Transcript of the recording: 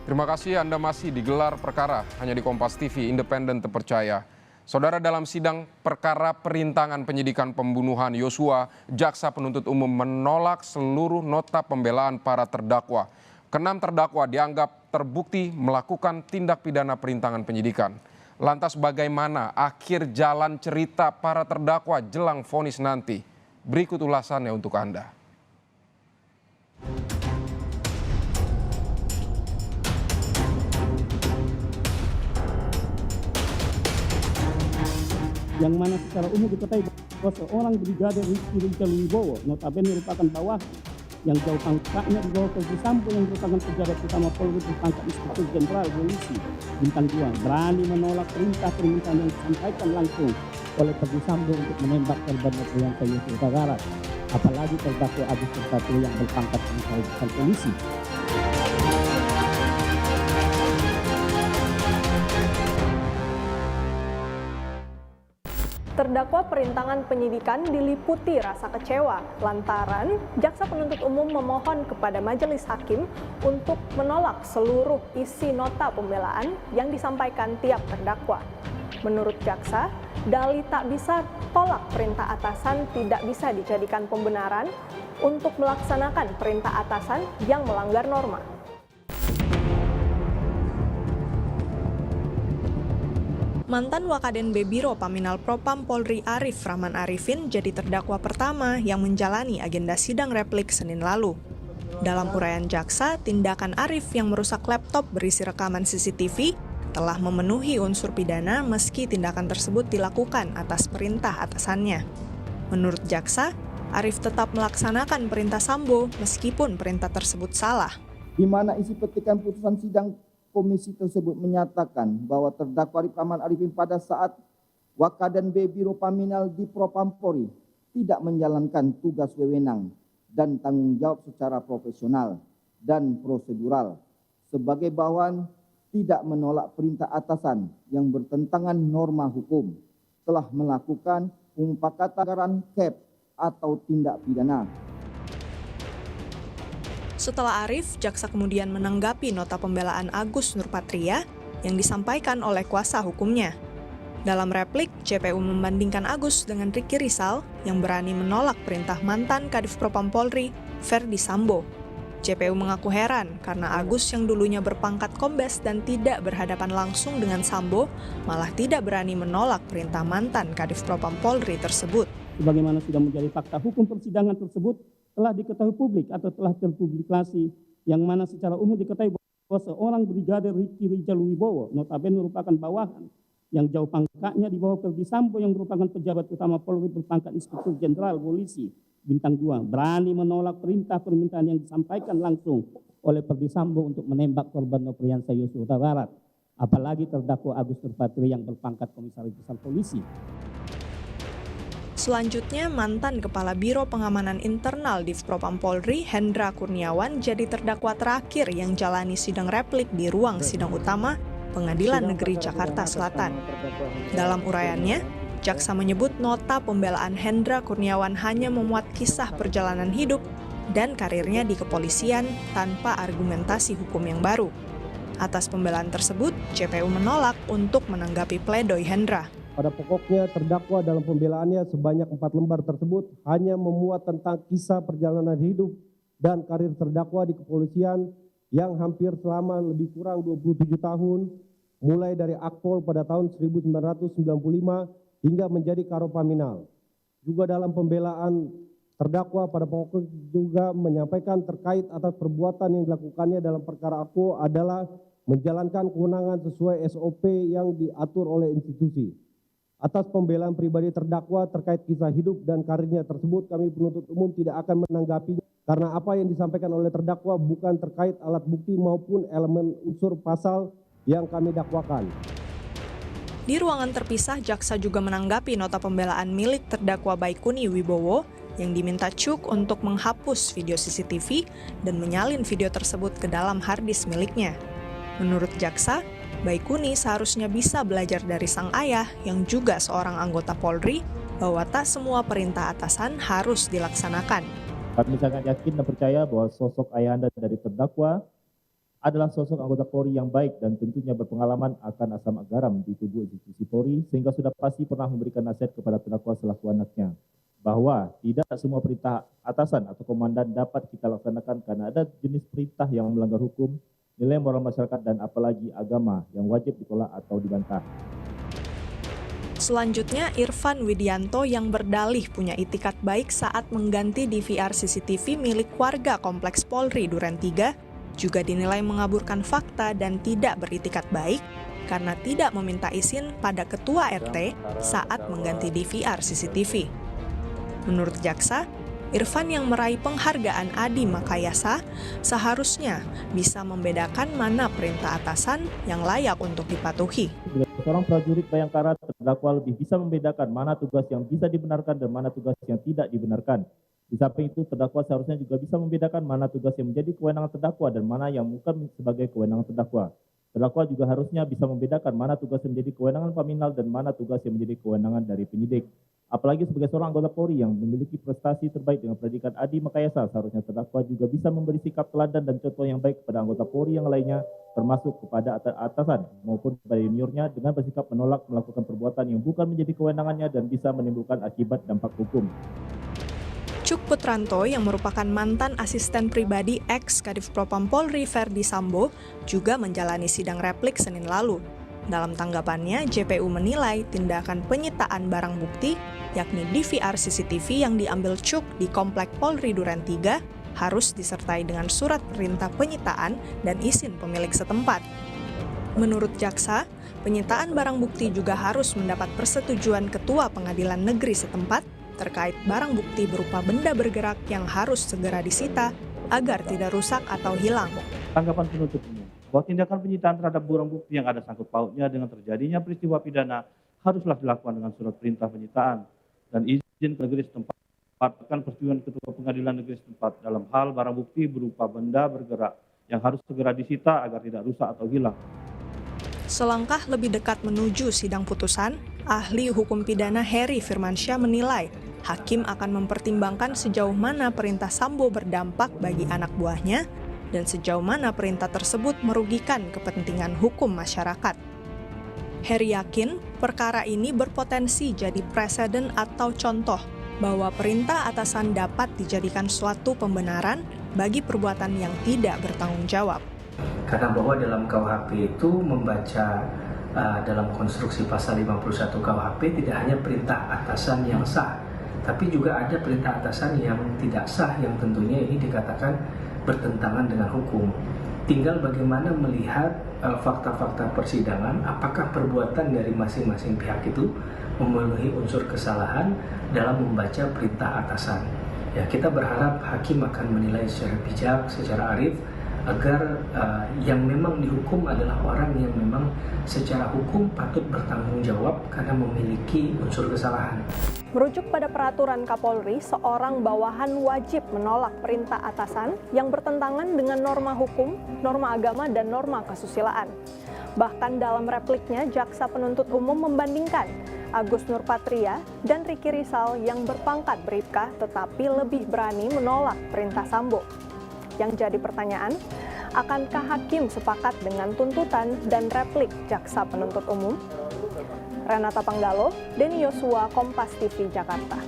Terima kasih Anda masih digelar perkara hanya di Kompas TV, independen terpercaya. Saudara, dalam sidang perkara perintangan penyidikan pembunuhan Yosua, jaksa penuntut umum menolak seluruh nota pembelaan para terdakwa. Keenam terdakwa dianggap terbukti melakukan tindak pidana perintangan penyidikan. Lantas bagaimana akhir jalan cerita para terdakwa jelang vonis nanti? Berikut ulasannya untuk Anda. Yang mana secara umum diketahui bahwa seorang Brigadir Rizky Rijal Wibowo notabene merupakan bawah yang jauh pangkatnya di bawah Verdi Sambo yang merupakan pejabat utama Polri berpangkat Inspektur Jenderal Polisi Bintang 2 berani menolak perintah permintaan yang disampaikan langsung oleh Verdi Sambo untuk menembak korban Nofriansah Yosua Huta Barat, apalagi terdakwa Agus Nurpatria yang berpangkat Komisaris Besar Polisi. Terdakwa perintangan penyidikan diliputi rasa kecewa lantaran jaksa penuntut umum memohon kepada majelis hakim untuk menolak seluruh isi nota pembelaan yang disampaikan tiap terdakwa. Menurut jaksa, dalih tak bisa tolak perintah atasan tidak bisa dijadikan pembenaran untuk melaksanakan perintah atasan yang melanggar norma. Mantan Wakaden Bebiro Paminal Propam Polri Arief Rahman Arifin jadi terdakwa pertama yang menjalani agenda sidang replik Senin lalu. Dalam uraian jaksa, tindakan Arief yang merusak laptop berisi rekaman CCTV telah memenuhi unsur pidana meski tindakan tersebut dilakukan atas perintah atasannya. Menurut jaksa, Arief tetap melaksanakan perintah Sambo meskipun perintah tersebut salah. Di mana isi petikan putusan sidang komisi tersebut menyatakan bahwa terdakwa Arief Rahman Arifin pada saat Wakadan B Biro Paminal di Propam Polri tidak menjalankan tugas wewenang dan tanggung jawab secara profesional dan prosedural sebagai bawahan tidak menolak perintah atasan yang bertentangan norma hukum, telah melakukan pemufakatan KEP atau tindak pidana. Setelah Arief, jaksa kemudian menanggapi nota pembelaan Agus Nurpatria yang disampaikan oleh kuasa hukumnya. Dalam replik, JPU membandingkan Agus dengan Ricky Rizal yang berani menolak perintah mantan Kadif Propam Polri, Verdi Sambo. JPU mengaku heran karena Agus yang dulunya berpangkat kombes dan tidak berhadapan langsung dengan Sambo, malah tidak berani menolak perintah mantan Kadif Propam Polri tersebut. Sebagaimana sudah menjadi fakta hukum persidangan tersebut, telah diketahui publik atau telah terpublikasi, yang mana secara umum diketahui bahwa seorang Brigadir Rizky Rijal Wibowo notabene merupakan bawahan yang jauh pangkatnya di bawah Verdi Sambo yang merupakan pejabat utama Polri berpangkat Inspektur Jenderal Polisi Bintang 2 berani menolak perintah permintaan yang disampaikan langsung oleh Verdi Sambo untuk menembak korban Nofriansah Yosua Huta Barat, apalagi terdakwa Agus Nurpatria yang berpangkat Komisaris Besar Polisi. Selanjutnya, mantan Kepala Biro Pengamanan Internal Divpropam Polri, Hendra Kurniawan, jadi terdakwa terakhir yang jalani sidang replik di ruang sidang utama Pengadilan Negeri Jakarta Selatan. Dalam uraiannya, jaksa menyebut nota pembelaan Hendra Kurniawan hanya memuat kisah perjalanan hidup dan karirnya di kepolisian tanpa argumentasi hukum yang baru. Atas pembelaan tersebut, JPU menolak untuk menanggapi pledoi Hendra. Pada pokoknya terdakwa dalam pembelaannya sebanyak 4 lembar tersebut hanya memuat tentang kisah perjalanan hidup dan karir terdakwa di kepolisian yang hampir selama lebih kurang 27 tahun, mulai dari Akpol pada tahun 1995 hingga menjadi Karopaminal. Juga dalam pembelaan terdakwa pada pokoknya juga menyampaikan terkait atas perbuatan yang dilakukannya dalam perkara Akpol adalah menjalankan kewenangan sesuai SOP yang diatur oleh institusi. Atas pembelaan pribadi terdakwa terkait kisah hidup dan karirnya tersebut, kami penuntut umum tidak akan menanggapinya karena apa yang disampaikan oleh terdakwa bukan terkait alat bukti maupun elemen unsur pasal yang kami dakwakan. Di ruangan terpisah, jaksa juga menanggapi nota pembelaan milik terdakwa Baikuni Wibowo yang diminta Cuk untuk menghapus video CCTV dan menyalin video tersebut ke dalam harddisk miliknya. Menurut jaksa, Baikuni seharusnya bisa belajar dari sang ayah yang juga seorang anggota Polri bahwa tak semua perintah atasan harus dilaksanakan. Kami sangat yakin dan percaya bahwa sosok ayahanda dari terdakwa adalah sosok anggota Polri yang baik dan tentunya berpengalaman akan asam garam di tubuh institusi Polri, sehingga sudah pasti pernah memberikan nasihat kepada terdakwa selaku anaknya, bahwa tidak semua perintah atasan atau komandan dapat kita laksanakan karena ada jenis perintah yang melanggar hukum, nilai moral masyarakat, dan apalagi agama yang wajib ditolak atau dibantah. Selanjutnya, Irfan Widianto yang berdalih punya itikat baik saat mengganti DVR CCTV milik warga Kompleks Polri Duren 3 juga dinilai mengaburkan fakta dan tidak beritikat baik karena tidak meminta izin pada Ketua RT saat mengganti DVR CCTV. Menurut jaksa, Irfan yang meraih penghargaan Adi Makayasa seharusnya bisa membedakan mana perintah atasan yang layak untuk dipatuhi. Seorang prajurit Bayangkara, terdakwa lebih bisa membedakan mana tugas yang bisa dibenarkan dan mana tugas yang tidak dibenarkan. Di samping itu, terdakwa seharusnya juga bisa membedakan mana tugas yang menjadi kewenangan terdakwa dan mana yang bukan sebagai kewenangan terdakwa. Terdakwa juga harusnya bisa membedakan mana tugas yang menjadi kewenangan paminal dan mana tugas yang menjadi kewenangan dari penyidik. Apalagi sebagai seorang anggota Polri yang memiliki prestasi terbaik dengan predikat Adi Makayasa, seharusnya terdakwa juga bisa memberi sikap teladan dan contoh yang baik kepada anggota Polri yang lainnya, termasuk kepada atasan maupun kepada juniornya, dengan bersikap menolak melakukan perbuatan yang bukan menjadi kewenangannya dan bisa menimbulkan akibat dampak hukum. Cuk Putranto yang merupakan mantan asisten pribadi ex-Kadif Propam Polri Verdi Sambo juga menjalani sidang replik Senin lalu. Dalam tanggapannya, JPU menilai tindakan penyitaan barang bukti, yakni DVR CCTV yang diambil Cuk di Komplek Polri Duren 3, harus disertai dengan surat perintah penyitaan dan izin pemilik setempat. Menurut jaksa, penyitaan barang bukti juga harus mendapat persetujuan Ketua Pengadilan Negeri setempat terkait barang bukti berupa benda bergerak yang harus segera disita agar tidak rusak atau hilang. Tanggapan penuntut umum bahwa tindakan penyitaan terhadap barang bukti yang ada sangkut pautnya dengan terjadinya peristiwa pidana haruslah dilakukan dengan surat perintah penyitaan dan izin negeri setempat akan persetujuan Ketua Pengadilan Negeri setempat dalam hal barang bukti berupa benda bergerak yang harus segera disita agar tidak rusak atau hilang. Selangkah lebih dekat menuju sidang putusan, ahli hukum pidana Heri Firmansyah menilai hakim akan mempertimbangkan sejauh mana perintah Sambo berdampak bagi anak buahnya dan sejauh mana perintah tersebut merugikan kepentingan hukum masyarakat. Heri yakin perkara ini berpotensi jadi preseden atau contoh bahwa perintah atasan dapat dijadikan suatu pembenaran bagi perbuatan yang tidak bertanggung jawab. Karena bahwa dalam KUHP itu membaca dalam konstruksi pasal 51 KUHP tidak hanya perintah atasan yang sah, tapi juga ada perintah atasan yang tidak sah yang tentunya ini dikatakan bertentangan dengan hukum. Tinggal bagaimana melihat fakta-fakta persidangan, apakah perbuatan dari masing-masing pihak itu memenuhi unsur kesalahan dalam membaca perintah atasan. Ya, kita berharap hakim akan menilai secara bijak, secara arif, agar yang memang dihukum adalah orang yang memang secara hukum patut bertanggung jawab karena memiliki unsur kesalahan. Merujuk pada peraturan Kapolri, seorang bawahan wajib menolak perintah atasan yang bertentangan dengan norma hukum, norma agama, dan norma kesusilaan. Bahkan dalam repliknya, jaksa penuntut umum membandingkan Agus Nurpatria dan Ricky Rizal yang berpangkat bribka tetapi lebih berani menolak perintah Sambo. Yang jadi pertanyaan, akankah hakim sepakat dengan tuntutan dan replik jaksa penuntut umum? Renata Panggalo, Denny Yosua, Kompas TV, Jakarta.